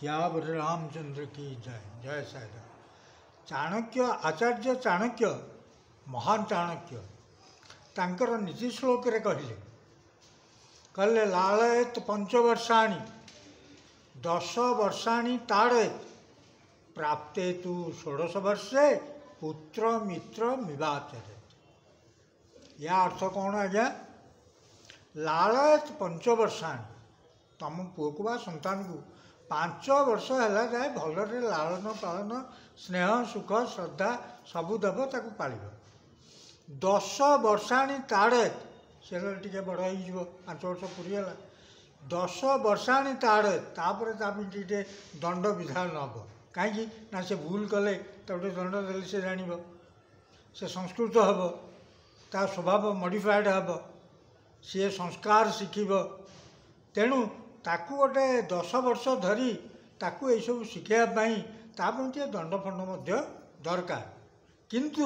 सियावर रामचंद्र की जय। जय साईराम। चाणक्य आचार्य चाणक्य महान चाणक्य तांकर नीति श्लोक रे कहले लालयत पंचवर्षाणि 10 वर्षाणि ताड़ेत प्राप्ते तु 16 वर्षे पुत्र मित्र मिवाचरेत। या अर्थ कौन आज्ञा? लालयत पंचवर्षाणि तम पुओ को बा संतान को 5 वर्ष है जाए भलरे लालन पालन स्नेह सुख श्रद्धा सबू देव ताकू पाल। 10 वर्षाणि ताड़ेत से टे बड़ हो 5 वर्ष पूरीगला 10 वर्षाणि ताड़ेत तापर टे दंड विधान हम कहीं ना से भूल कले गोटे दंड देले से जान से संस्कृत हम ता स्वभाव मॉडिफाइड हम सी संस्कार शिखब तेणु ताकू गोटे 10 वर्ष धरी ताकू ये सब शिखापी टे दंड फंड दरकार किंतु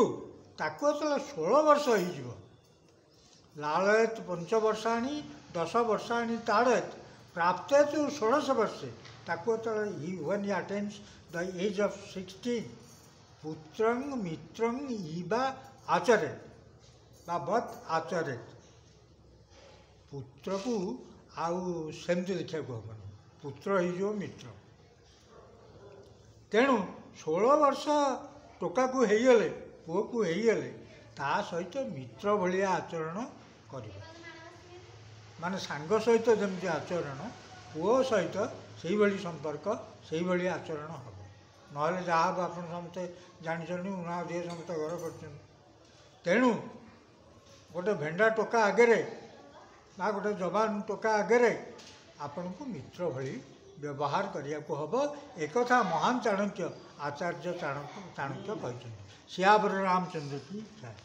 ताकू जो 16 वर्ष हो लालयत पंचवर्षाणि 10 वर्षाणि ताड़ेत प्राप्ते तो 16 वर्षे ताकू when he attains the age of 16 पुत्रंग मित्रंग इवा आचरेत बत आचरेत। पुत्र को आउ सेमती देखा हम पुत्र हो मित्र तेणु 16 वर्ष टोका को होगले पुओ को होगले ता सहित मित्र भाया आचरण कर माने सांग सहित जमी आचरण पुओ सहित से भाई संपर्क से भाई आचरण हम ना जहाँ आप समस्ते जानते उना दिए समस्त घर कर तेणु गोटे भेंडा टोका आगे ना गोटे जवान टोका आगे आपण को मित्र भली व्यवहार करने को हम एक महान चाणक्य आचार्य चाणक्य कहते। सियावर रामचंद्र की जय।